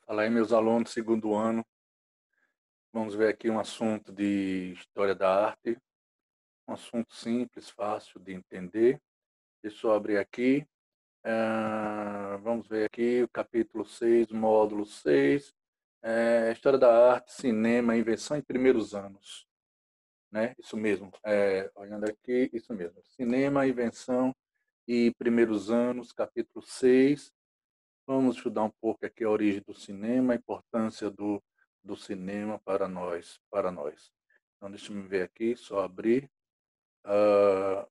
Fala aí, meus alunos, segundo ano. Vamos ver aqui um assunto de História da Arte. Um assunto simples, fácil de entender. Deixa eu abrir aqui. Vamos ver aqui o capítulo 6, módulo 6. História da Arte, Cinema, Invenção em Primeiros Anos. Né? Isso mesmo. Olhando aqui, isso mesmo. Cinema, Invenção e Primeiros Anos, capítulo 6. Vamos estudar um pouco aqui a origem do cinema, a importância do cinema para nós, para nós. Então, deixa eu ver aqui, só abrir. Ah,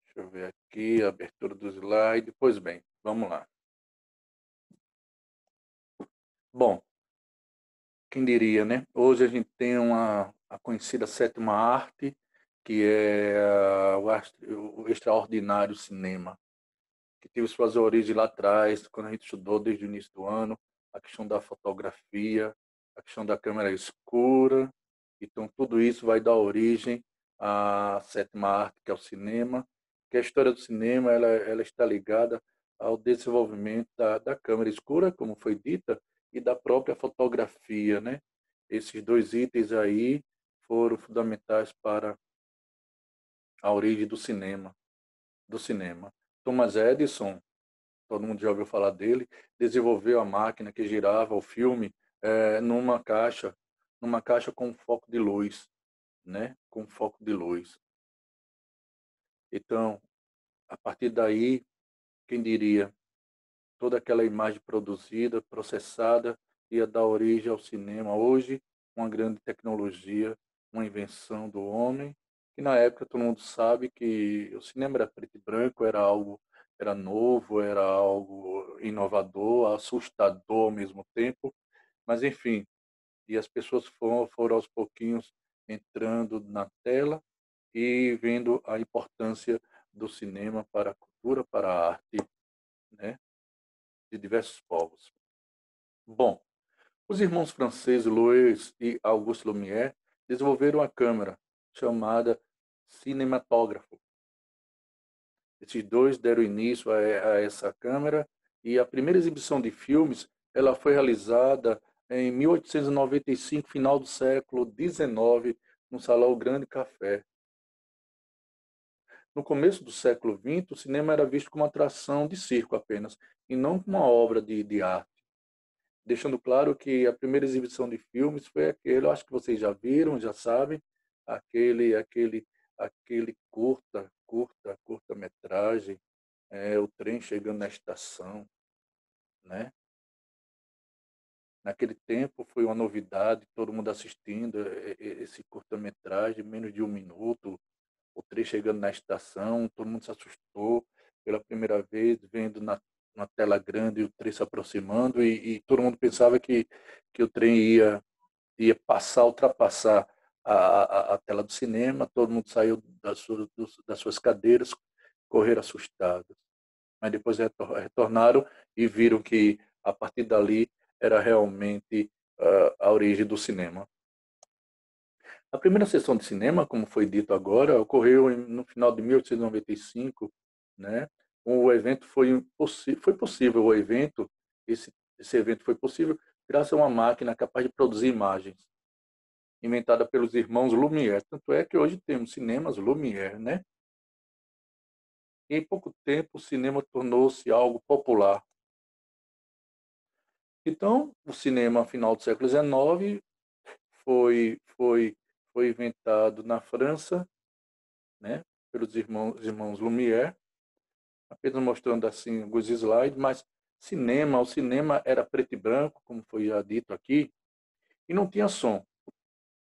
deixa eu ver aqui, a abertura do slide. Pois bem, vamos lá. Bom, quem diria, né? Hoje a gente tem a conhecida sétima arte, que é o extraordinário cinema, que teve suas origens lá atrás, quando a gente estudou desde o início do ano, a questão da fotografia, a questão da câmera escura. Então, tudo isso vai dar origem à sétima arte, que é o cinema, que a história do cinema ela está ligada ao desenvolvimento da câmera escura, como foi dita, e da própria fotografia, né? Esses dois itens aí foram fundamentais para a origem do cinema. Thomas Edison, todo mundo já ouviu falar dele, desenvolveu a máquina que girava o filme numa caixa com foco de luz, né? Com foco de luz. Então, a partir daí, quem diria, toda aquela imagem produzida, processada, ia dar origem ao cinema. Hoje, uma grande tecnologia, uma invenção do homem, que na época todo mundo sabe que o cinema era preto e branco, era novo, era algo inovador, assustador ao mesmo tempo, mas enfim, e as pessoas foram aos pouquinhos entrando na tela e vendo a importância do cinema para a cultura, para a arte, né, de diversos povos. Bom, os irmãos franceses Louis e Auguste Lumière desenvolveram uma câmera chamada cinematógrafo. Esses dois deram início a essa câmera e a primeira exibição de filmes ela foi realizada em 1895, final do século XIX, no Salão Grande Café. No começo do século XX, o cinema era visto como uma atração de circo apenas, e não como uma obra de arte. Deixando claro que a primeira exibição de filmes foi aquele, eu acho que vocês já viram, já sabem, aquele curta-metragem, o trem chegando na estação, né? Naquele tempo foi uma novidade, todo mundo assistindo esse curta-metragem, menos de um minuto, o trem chegando na estação, todo mundo se assustou pela primeira vez, vendo na tela grande o trem se aproximando e todo mundo pensava que o trem ia ultrapassar a tela do cinema, todo mundo saiu das suas cadeiras, correram assustados. Mas depois retornaram e viram que a partir dali era realmente a origem do cinema. A primeira sessão de cinema, como foi dito agora, ocorreu no final de 1895, né? O evento foi possível, esse evento foi possível graças a uma máquina capaz de produzir imagens, inventada pelos irmãos Lumière. Tanto é que hoje temos cinemas Lumière, né? E em pouco tempo o cinema tornou-se algo popular. Então, o cinema, final do século XIX, foi, foi, foi inventado na França, né, pelos irmãos Lumière, apenas mostrando assim alguns slides, mas o cinema era preto e branco, como foi já dito aqui, e não tinha som.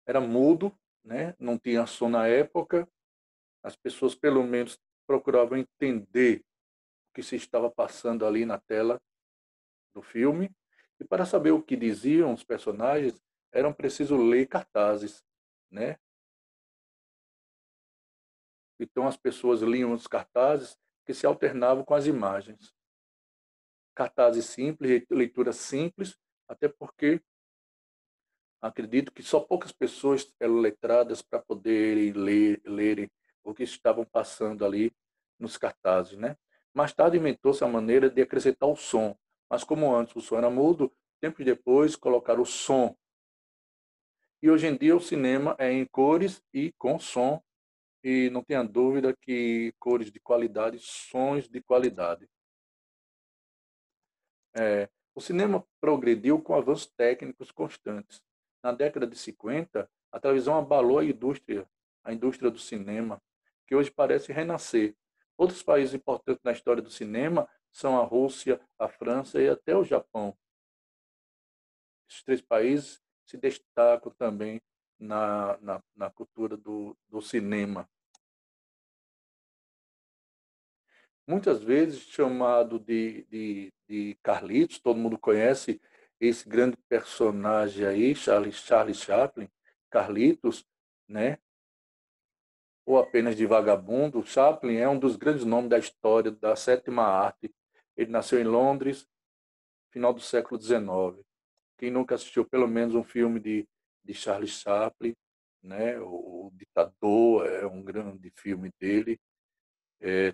Era mudo, né, não tinha som na época, as pessoas pelo menos procuravam entender o que se estava passando ali na tela do filme, e para saber o que diziam os personagens, eram preciso ler cartazes, né? Então as pessoas liam os cartazes que se alternavam com as imagens. Cartazes simples, leitura simples, até porque acredito que só poucas pessoas eram letradas para poderem lerem o que estavam passando ali nos cartazes, né? Mais tarde inventou-se a maneira de acrescentar o som, Mas como antes o som era mudo, tempos depois colocaram o som. E hoje em dia o cinema é em cores e com som, e não tenha dúvida que cores de qualidade, sons de qualidade. O cinema progrediu com avanços técnicos constantes. Na década de 50, a televisão abalou a indústria do cinema, que hoje parece renascer. Outros países importantes na história do cinema são a Rússia, a França e até o Japão. Esses três países se destacam também na cultura do cinema. Muitas vezes chamado de Carlitos, todo mundo conhece esse grande personagem aí, Charlie Chaplin, Carlitos, né? Ou apenas de vagabundo. Chaplin é um dos grandes nomes da história da sétima arte. Ele nasceu em Londres, final do século XIX. Quem nunca assistiu pelo menos um filme de Charlie Chaplin, né? O Ditador é um grande filme dele.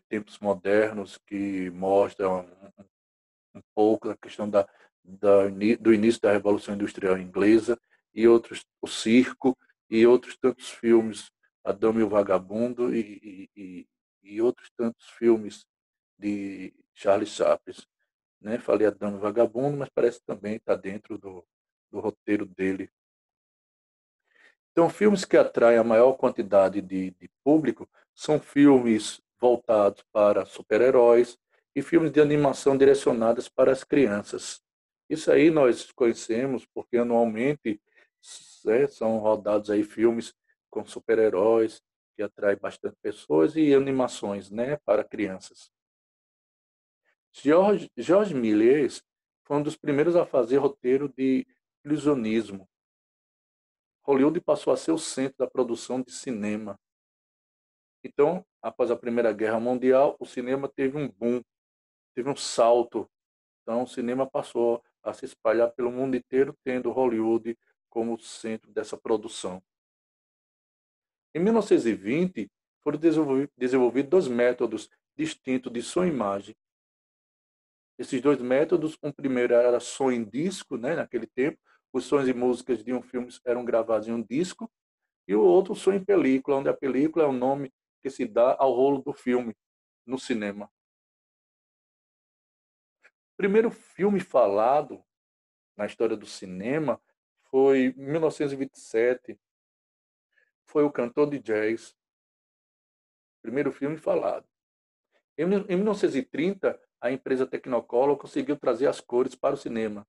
Tempos modernos que mostram um pouco a questão do início da Revolução Industrial Inglesa e outros, o Circo e outros tantos filmes, A Dama e o Vagabundo e outros tantos filmes de Charles Chaplin, né? Falei A Dama e o Vagabundo, mas parece que também está dentro do roteiro dele. Então, filmes que atraem a maior quantidade de público são filmes voltados para super-heróis e filmes de animação direcionados para as crianças. Isso aí nós conhecemos porque anualmente são rodados aí filmes com super-heróis que atraem bastante pessoas e animações, né, para crianças. George Méliès foi um dos primeiros a fazer roteiro de ilusionismo. Hollywood passou a ser o centro da produção de cinema. Então, após a Primeira Guerra Mundial, o cinema teve um boom, teve um salto. Então, o cinema passou a se espalhar pelo mundo inteiro, tendo Hollywood como centro dessa produção. Em 1920, foram desenvolvidos dois métodos distintos de som e imagem. Esses dois métodos, um primeiro era som em disco, né, naquele tempo, os sons e músicas de um filme eram gravados em um disco, e o outro som em película, onde a película é o nome que se dá ao rolo do filme no cinema. O primeiro filme falado na história do cinema foi em 1927, foi O Cantor de Jazz, primeiro filme falado. Em 1930, a empresa Technicolor conseguiu trazer as cores para o cinema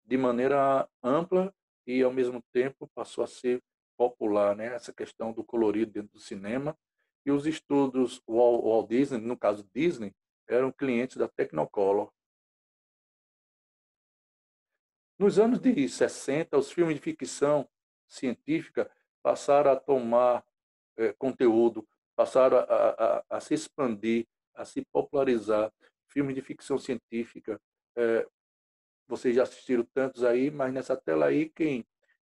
de maneira ampla e, ao mesmo tempo, passou a ser popular, né? Essa questão do colorido dentro do cinema. E os estudos Walt Disney, no caso Disney, eram clientes da Technicolor. Nos anos de 60, os filmes de ficção científica passaram a tomar conteúdo, passaram a se expandir, a se popularizar. Filmes de ficção científica, vocês já assistiram tantos aí, mas nessa tela aí,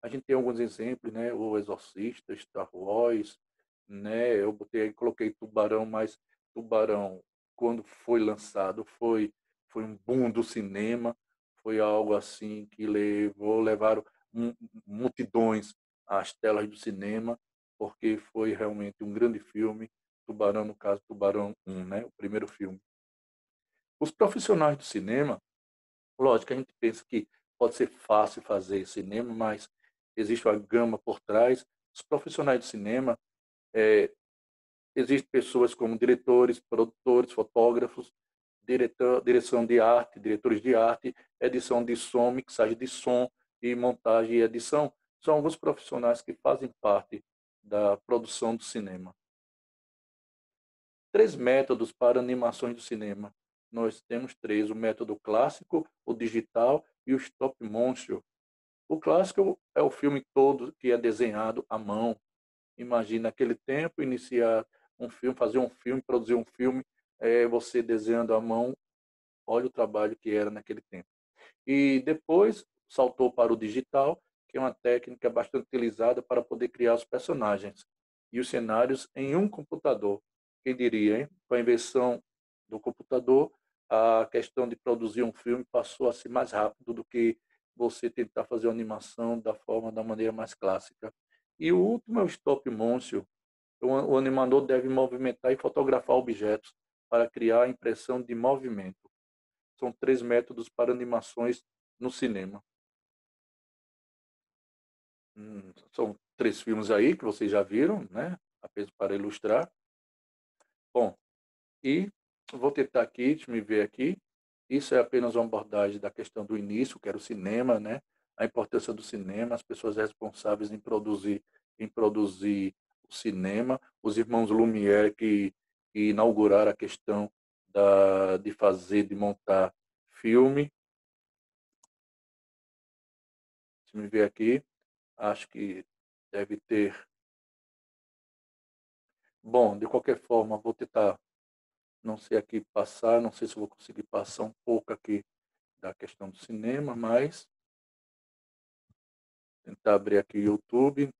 a gente tem alguns exemplos, né? O Exorcista, Star Wars, né? Eu coloquei Tubarão, mas Tubarão, quando foi lançado, foi um boom do cinema, foi algo assim que levaram multidões às telas do cinema, porque foi realmente um grande filme. Tubarão, no caso, Tubarão 1, né? O primeiro filme. Os profissionais do cinema, lógico, a gente pensa que pode ser fácil fazer cinema, mas existe uma gama por trás. Os profissionais de cinema, existem pessoas como diretores, produtores, fotógrafos, direção de arte, diretores de arte, edição de som, mixagem de som e montagem e edição. São alguns profissionais que fazem parte da produção do cinema. Três métodos para animações do cinema. Nós temos três: o método clássico, o digital e o stop motion. O clássico é o filme todo que é desenhado à mão. Imagina aquele tempo, iniciar um filme, fazer um filme, produzir um filme, você desenhando à mão. Olha o trabalho que era naquele tempo. E depois saltou para o digital, que é uma técnica bastante utilizada para poder criar os personagens e os cenários em um computador. Quem diria, hein? Com a invenção do computador, a questão de produzir um filme passou a ser mais rápido do que você tentar fazer uma animação da maneira mais clássica. E o último é o stop motion. O animador deve movimentar e fotografar objetos para criar a impressão de movimento. São 3 métodos para animações no cinema. São 3 filmes aí que vocês já viram, né? Apenas para ilustrar. Bom, e vou tentar aqui, deixa me ver aqui. Isso é apenas uma abordagem da questão do início, que era o cinema, né? A importância do cinema, as pessoas responsáveis em produzir o cinema, os irmãos Lumière que inauguraram a questão de montar filme. Deixa me ver aqui. Acho que deve ter. Bom, de qualquer forma, vou tentar, não sei aqui passar, não sei se vou conseguir passar um pouco aqui da questão do cinema, mas tentar abrir aqui o YouTube,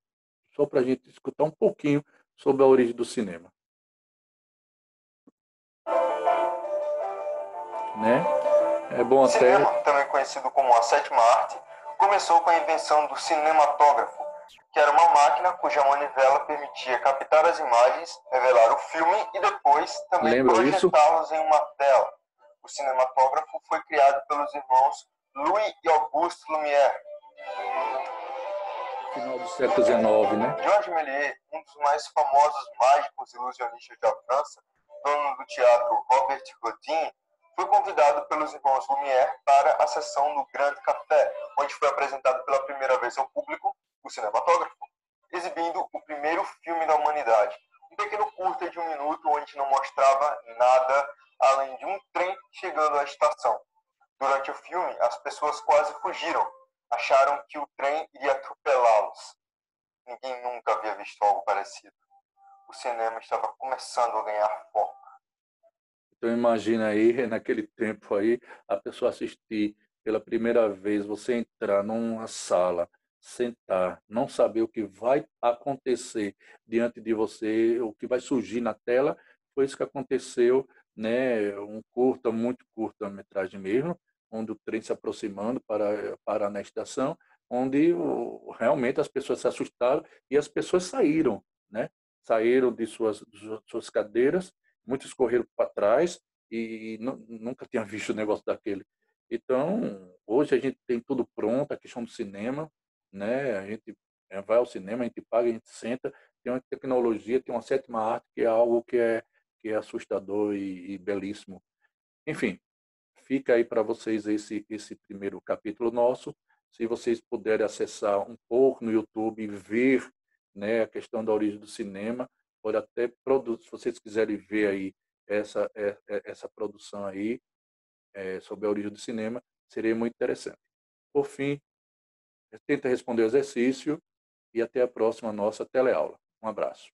só para a gente escutar um pouquinho sobre a origem do cinema, né? É bom O até. cinema, também conhecido como a sétima arte, começou com a invenção do cinematógrafo, que era uma máquina cuja manivela permitia captar as imagens, revelar o filme e depois também Lembra isso? projetá-los em uma tela. O cinematógrafo foi criado pelos irmãos Louis e Auguste Lumière. Final do século XIX, né? Georges Méliès, um dos mais famosos mágicos ilusionistas da França, dono do teatro Robert Houdin, foi convidado pelos irmãos Lumière para a sessão do Grand Café, onde foi apresentado pela primeira vez ao público o cinematógrafo, exibindo o primeiro filme da humanidade. Um pequeno curta de 1 minuto onde não mostrava nada além de um trem chegando à estação. Durante o filme, as pessoas quase fugiram. Acharam que o trem iria atropelá-los. Ninguém nunca havia visto algo parecido. O cinema estava começando a ganhar forma. Então imagina aí, naquele tempo aí, a pessoa assistir pela primeira vez, você entrar numa sala, sentar, não saber o que vai acontecer diante de você, o que vai surgir na tela, foi isso que aconteceu, né? Um curta, muito curta-metragem mesmo, onde o trem se aproximando para na estação, onde realmente as pessoas se assustaram e as pessoas saíram, né? Saíram de suas cadeiras, muitos correram para trás e nunca tinha visto o negócio daquele. Então, hoje a gente tem tudo pronto, a questão do cinema, né? A gente vai ao cinema, a gente paga, a gente senta, tem uma tecnologia, tem uma sétima arte que é algo que é assustador e belíssimo. Enfim, fica aí para vocês esse primeiro capítulo nosso. Se vocês puderem acessar um pouco no YouTube e ver, né, a questão da origem do cinema, pode até produzir, se vocês quiserem ver aí essa produção aí, sobre a origem do cinema, seria muito interessante. Por fim, tenta responder o exercício e até a próxima nossa teleaula. Um abraço.